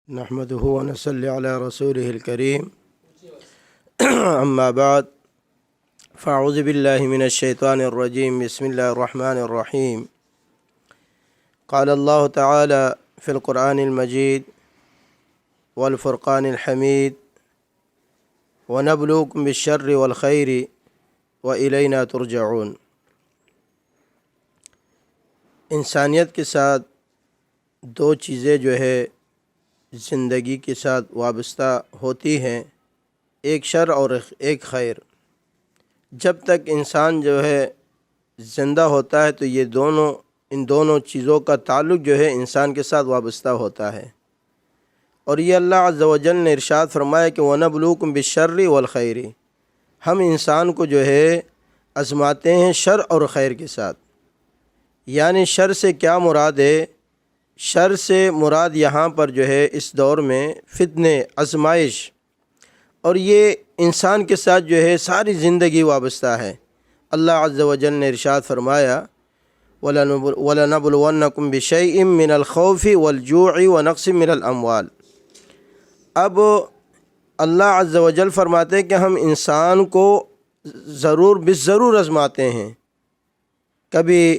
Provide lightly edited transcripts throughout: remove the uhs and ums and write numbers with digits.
نحمده ونصلي على رسوله الكريم أما بعد فأعوذ بالله من الشيطان الرجيم بسم الله الرحمن الرحيم قال الله تعالى في القرآن المجيد والفرقان الحميد ونبلوكم بالشر والخير وإلينا ترجعون۔ انسانیت کے ساتھ دو چیزیں جو ہے زندگی کے ساتھ وابستہ ہوتی ہیں، ایک شر اور ایک خیر۔ جب تک انسان جو ہے زندہ ہوتا ہے تو ان دونوں چیزوں کا تعلق جو ہے انسان کے ساتھ وابستہ ہوتا ہے، اور یہ اللہ عز و جل نے ارشاد فرمایا کہ وَنَبْلُوكُمْ بِالشَّرِّ وَالْخَيْرِ، ہم انسان کو جو ہے آزماتے ہیں شر اور خیر کے ساتھ۔ یعنی شر سے کیا مراد ہے؟ شر سے مراد یہاں پر جو ہے اس دور میں فتنے، آزمائش، اور یہ انسان کے ساتھ جو ہے ساری زندگی وابستہ ہے۔ اللہ عز و جل نے ارشاد فرمایا وَلَنَبْلُوَنَّكُمْ بِشَيْءٍ مِّنَ الْخَوْفِ وَالْجُوعِ وَنَقْصٍ مِّنَ الْأَمْوَالِ۔ اب اللہ عز و جل فرماتے ہیں کہ ہم انسان کو ضرور آزماتے ہیں، کبھی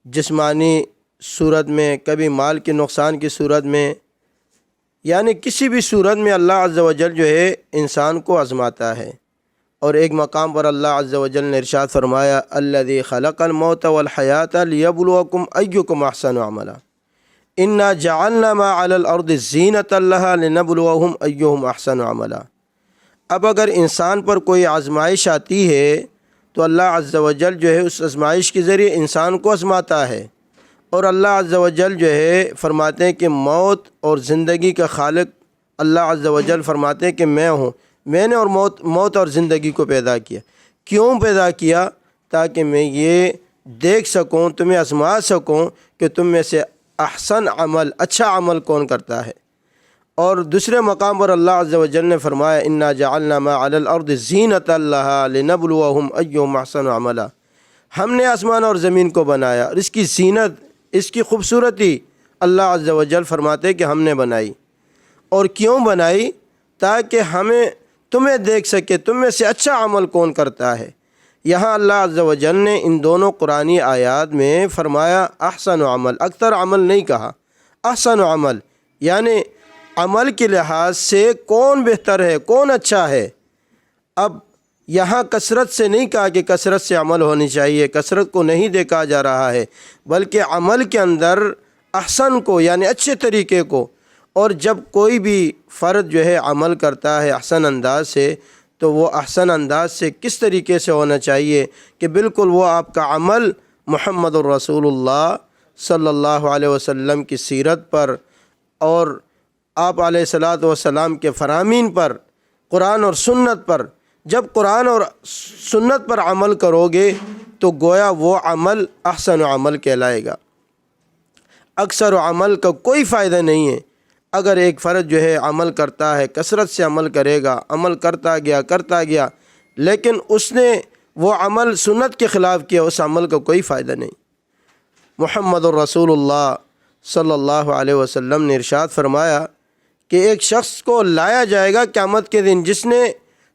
جسمانی صورت میں، کبھی مال کے نقصان کی صورت میں، یعنی کسی بھی صورت میں اللہ عز و جل جو ہے انسان کو آزماتا ہے۔ اور ایک مقام پر اللہ عز و جل نے ارشاد فرمایا الذی خلق الموت والحیات لیبلوکم ایکم احسن عملا انا جعلنا ما علی الارض زینۃ لها لنبلوہم ایہم احسن عملا۔ اب اگر انسان پر کوئی آزمائش آتی ہے تو اللہ عز و جل جو ہے اس آزمائش کے ذریعے انسان کو آزماتا ہے، اور اللہ عز و جل جو ہے فرماتے ہیں کہ موت اور زندگی کا خالق اللہ عز و جل فرماتے ہیں کہ میں ہوں، میں نے اور موت اور زندگی کو پیدا کیا۔ کیوں پیدا کیا؟ تاکہ میں یہ دیکھ سکوں، تمہیں آزما سکوں کہ تم میں سے احسن عمل، اچھا عمل کون کرتا ہے۔ اور دوسرے مقام پر اللہ عز و جل نے فرمایا انا جعلنا ما علی الارض زینۃ لها لنبلوہم ایہم احسن عملا، ہم نے آسمان اور زمین کو بنایا اور اس کی زینت، اس کی خوبصورتی اللہ عز و جل فرماتے ہیں کہ ہم نے بنائی۔ اور کیوں بنائی؟ تاکہ تمہیں دیکھ سکے تم میں سے اچھا عمل کون کرتا ہے۔ یہاں اللہ عز و جل نے ان دونوں قرآنی آیات میں فرمایا احسن عمل، اکثر عمل نہیں کہا، احسن عمل، یعنی عمل کے لحاظ سے کون بہتر ہے، کون اچھا ہے۔ اب یہاں کثرت سے نہیں کہا کہ کثرت سے عمل ہونی چاہیے، کثرت کو نہیں دیکھا جا رہا ہے، بلکہ عمل کے اندر احسن کو یعنی اچھے طریقے کو۔ اور جب کوئی بھی فرد جو ہے عمل کرتا ہے احسن انداز سے، تو وہ احسن انداز سے کس طریقے سے ہونا چاہیے کہ بالکل وہ آپ کا عمل محمد الرسول اللہ صلی اللہ علیہ وسلم کی سیرت پر اور آپ علیہ الصلاۃ والسلام کے فرامین پر، قرآن اور سنت پر، جب قرآن اور سنت پر عمل کرو گے تو گویا وہ عمل احسن عمل کہلائے گا۔ اکثر عمل کا کوئی فائدہ نہیں ہے۔ اگر ایک فرد جو ہے عمل کرتا ہے، کثرت سے عمل کرے گا، عمل کرتا گیا، لیکن اس نے وہ عمل سنت کے خلاف کیا، اس عمل کا کوئی فائدہ نہیں۔ محمد الرسول اللہ صلی اللہ علیہ وسلم نے ارشاد فرمایا کہ ایک شخص کو لایا جائے گا قیامت کے دن جس نے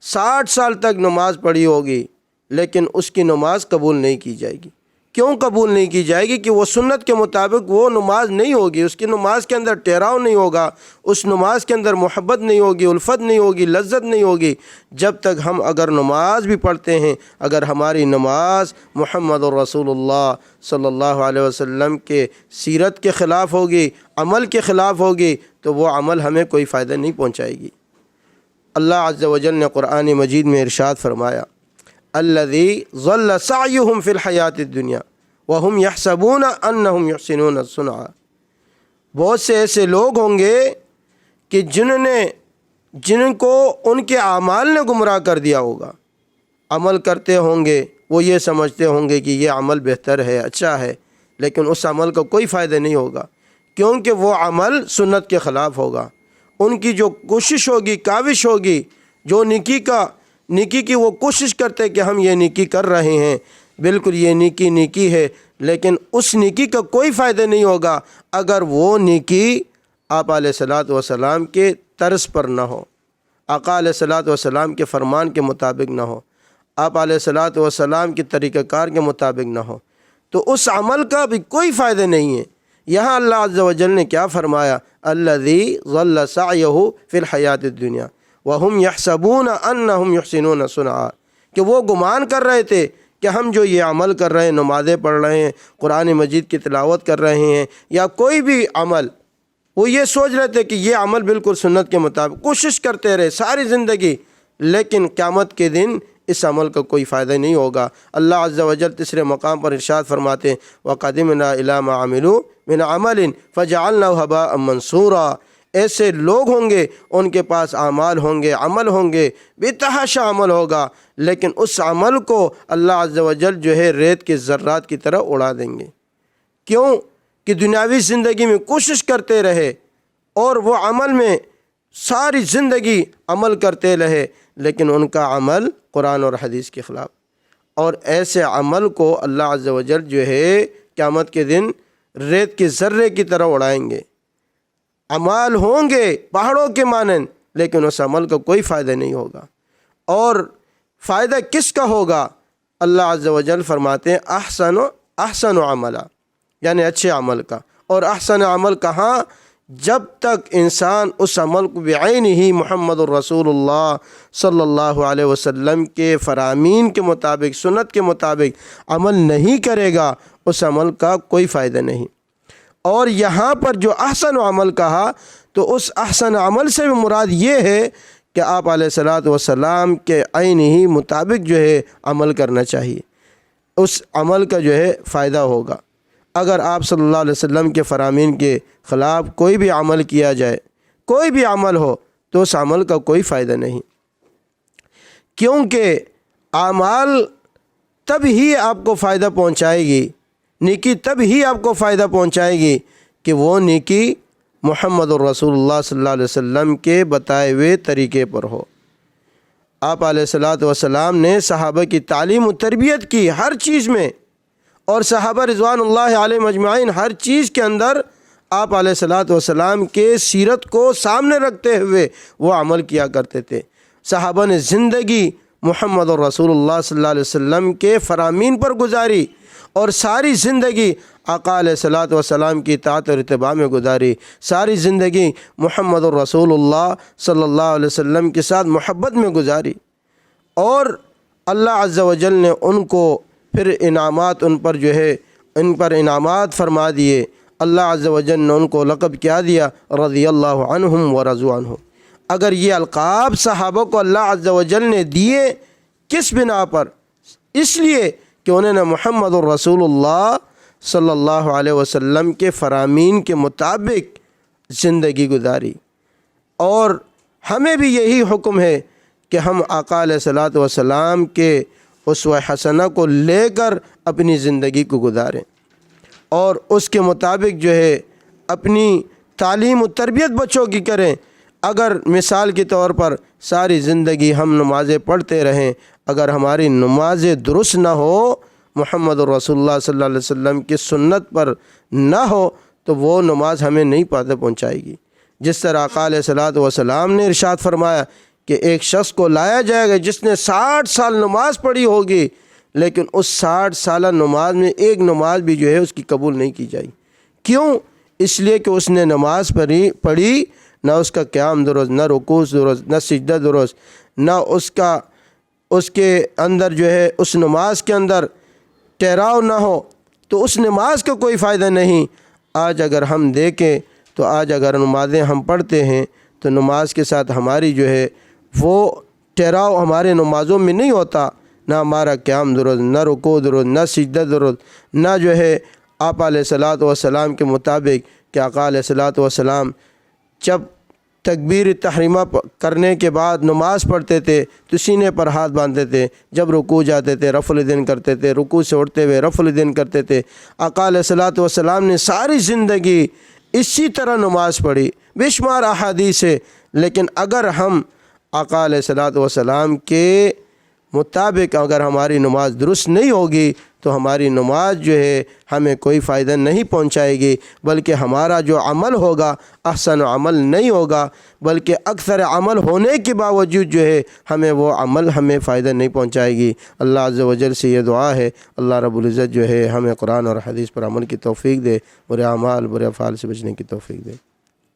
60 سال تک نماز پڑھی ہوگی، لیکن اس کی نماز قبول نہیں کی جائے گی۔ کیوں قبول نہیں کی جائے گی؟ کہ وہ سنت کے مطابق وہ نماز نہیں ہوگی، اس کی نماز کے اندر ٹھہراؤ نہیں ہوگا، اس نماز کے اندر محبت نہیں ہوگی، الفت نہیں ہوگی، لذت نہیں ہوگی۔ جب تک ہم اگر نماز بھی پڑھتے ہیں، اگر ہماری نماز محمد الرسول اللہ صلی اللہ علیہ وسلم کے سیرت کے خلاف ہوگی، عمل کے خلاف ہوگی، تو وہ عمل ہمیں کوئی فائدہ نہیں پہنچائے گی۔ اللہ عز و جل نے قرآن مجید میں ارشاد فرمایا الذی ضل سعیہم فی الحیات الدنیا وہم یحسبون انہم یحسنون صنعا۔ بہت سے ایسے لوگ ہوں گے کہ جن کو ان کے اعمال نے گمراہ کر دیا ہوگا، عمل کرتے ہوں گے، وہ یہ سمجھتے ہوں گے کہ یہ عمل بہتر ہے، اچھا ہے، لیکن اس عمل کا کوئی فائدہ نہیں ہوگا، کیونکہ وہ عمل سنت کے خلاف ہوگا۔ ان کی جو کوشش ہوگی، کاوش ہوگی، جو نیکی کی وہ کوشش کرتے کہ ہم یہ نیکی کر رہے ہیں، بالکل یہ نیکی ہے، لیکن اس نیکی کا کوئی فائدہ نہیں ہوگا اگر وہ نیکی آپ علیہ الصلوۃ والسلام کے طرز پر نہ ہو، آقا علیہ الصلوۃ والسلام کے فرمان کے مطابق نہ ہو، آپ علیہ الصلوۃ والسلام کے طریقہ کار کے مطابق نہ ہو، تو اس عمل کا بھی کوئی فائدہ نہیں ہے۔ یہاں اللہ عز و جل نے کیا فرمایا؟ الذی ضل سعیہ فی الحیات الدنیا وہم یحسبون انہم یحسنون صنعا، کہ وہ گمان کر رہے تھے کہ ہم جو یہ عمل کر رہے ہیں، نمازیں پڑھ رہے ہیں، قرآن مجید کی تلاوت کر رہے ہیں، یا کوئی بھی عمل، وہ یہ سوچ رہے تھے کہ یہ عمل بالکل سنت کے مطابق، کوشش کرتے رہے ساری زندگی، لیکن قیامت کے دن اس عمل کا کوئی فائدہ نہیں ہوگا۔ اللہ عز و جل تیسرے مقام پر ارشاد فرماتے ہیں وَقَدِمْنَا إِلَىٰ مَا عَمِلُوا مِنْ عَمَلٍ فَجَعَلْنَاهُ هَبَاءً مَنْثُورًا، ایسے لوگ ہوں گے، ان کے پاس اعمال ہوں گے، عمل ہوں گے، بے تحاشا عمل ہوگا، لیکن اس عمل کو اللہ عز و جل جو ہے ریت کے ذرات کی طرح اڑا دیں گے۔ کیوں؟ کہ دنیاوی زندگی میں کوشش کرتے رہے اور وہ عمل میں ساری زندگی عمل کرتے رہے، لیکن ان کا عمل قرآن اور حدیث کے خلاف، اور ایسے عمل کو اللہ عز و جل جو ہے قیامت کے دن ریت کے ذرے کی طرح اڑائیں گے۔ اعمال ہوں گے پہاڑوں کے مانند، لیکن اس عمل کا کوئی فائدہ نہیں ہوگا۔ اور فائدہ کس کا ہوگا؟ اللہ عز و جل فرماتے ہیں احسن عملا، یعنی اچھے عمل کا۔ اور احسن عمل کہاں؟ جب تک انسان اس عمل کو بعین ہی محمد الرسول اللہ صلی اللہ علیہ وسلم کے فرامین کے مطابق، سنت کے مطابق عمل نہیں کرے گا، اس عمل کا کوئی فائدہ نہیں۔ اور یہاں پر جو احسن عمل کہا، تو اس احسن عمل سے بھی مراد یہ ہے کہ آپ علیہ الصلوۃ والسلام کے عین ہی مطابق جو ہے عمل کرنا چاہیے، اس عمل کا جو ہے فائدہ ہوگا۔ اگر آپ صلی اللہ علیہ وسلم کے فرامین کے خلاف کوئی بھی عمل کیا جائے، کوئی بھی عمل ہو، تو اس عمل کا کوئی فائدہ نہیں، کیونکہ اعمال تب ہی آپ کو فائدہ پہنچائے گی، نیکی تب ہی آپ کو فائدہ پہنچائے گی کہ وہ نیکی محمد الرسول اللہ صلی اللہ علیہ وسلم کے بتائے ہوئے طریقے پر ہو۔ آپ علیہ الصلوۃ والسلام نے صحابہ کی تعلیم و تربیت کی ہر چیز میں، اور صحابہ رضوان اللہ علیہم اجمعین ہر چیز کے اندر آپ علیہ الصلوۃ والسلام کے سیرت کو سامنے رکھتے ہوئے وہ عمل کیا کرتے تھے۔ صحابہ نے زندگی محمد الرسول اللہ صلی اللہ علیہ وسلم کے فرامین پر گزاری، اور ساری زندگی آقا علیہ الصلوۃ والسلام کی اطاعت اور اتباع میں گزاری، ساری زندگی محمد الرسول اللہ صلی اللہ علیہ وسلم کے ساتھ محبت میں گزاری، اور اللہ عز و جل نے ان کو پھر انعامات ان پر انعامات فرما دیے۔ اللہ عز و جل نے ان کو لقب کیا دیا؟ رضی اللہ عنہم ورضوا عنہ۔ اگر یہ القاب صحابہ کو اللہ عز و جل نے دیے کس بنا پر؟ اس لیے کہ انہوں نے محمد الرسول اللہ صلی اللہ علیہ وسلم کے فرامین کے مطابق زندگی گزاری۔ اور ہمیں بھی یہی حکم ہے کہ ہم آقا علیہ الصلوۃ والسلام کے اسوہ حسنہ کو لے کر اپنی زندگی کو گزاریں، اور اس کے مطابق جو ہے اپنی تعلیم و تربیت بچوں کی کریں۔ اگر مثال کے طور پر ساری زندگی ہم نمازیں پڑھتے رہیں، اگر ہماری نمازیں درست نہ ہو، محمد الرسول اللہ صلی اللہ علیہ وسلم کی سنت پر نہ ہو، تو وہ نماز ہمیں نہیں فائدہ پہنچائے گی۔ جس طرح آقا علیہ الصلوۃ والسلام نے ارشاد فرمایا کہ ایک شخص کو لایا جائے گا جس نے 60 سال نماز پڑھی ہوگی، لیکن اس 60 سالہ نماز میں ایک نماز بھی جو ہے اس کی قبول نہیں کی جائے گی۔ کیوں؟ اس لیے کہ اس نے نماز پڑھی، نہ اس کا قیام درست، نہ رکوع درست، نہ سجدہ درست، نہ اس کے اندر جو ہے اس نماز کے اندر ٹھہراؤ نہ ہو، تو اس نماز کا کوئی فائدہ نہیں۔ آج اگر ہم دیکھیں تو آج اگر نمازیں ہم پڑھتے ہیں تو نماز کے ساتھ ہماری جو ہے وہ ٹھہراؤ ہمارے نمازوں میں نہیں ہوتا، نہ ہمارا قیام درست، نہ رکوع درست، نہ سجدہ درست، نہ جو ہے آپ علیہ الصلوۃ والسلام کے مطابق کہ آقا علیہ الصلوۃ والسلام جب تکبیر تحریمہ کرنے کے بعد نماز پڑھتے تھے تو سینے پر ہاتھ باندھتے تھے، جب رکوع جاتے تھے رفع الیدین کرتے تھے، رکوع سے اٹھتے ہوئے رفع الیدین کرتے تھے۔ آقا علیہ الصلوۃ والسلام نے ساری زندگی اسی طرح نماز پڑھی، بے شمار احادیث ہے، لیکن اگر ہم آقا علیہ الصلوۃ والسلام کے مطابق اگر ہماری نماز درست نہیں ہوگی تو ہماری نماز جو ہے ہمیں کوئی فائدہ نہیں پہنچائے گی، بلکہ ہمارا جو عمل ہوگا احسن عمل نہیں ہوگا، بلکہ اکثر عمل ہونے کے باوجود جو ہے ہمیں وہ عمل ہمیں فائدہ نہیں پہنچائے گی۔ اللہ عز و جل سے یہ دعا ہے، اللہ رب العزت جو ہے ہمیں قرآن اور حدیث پر عمل کی توفیق دے، برے اعمال برے افعال سے بچنے کی توفیق دے۔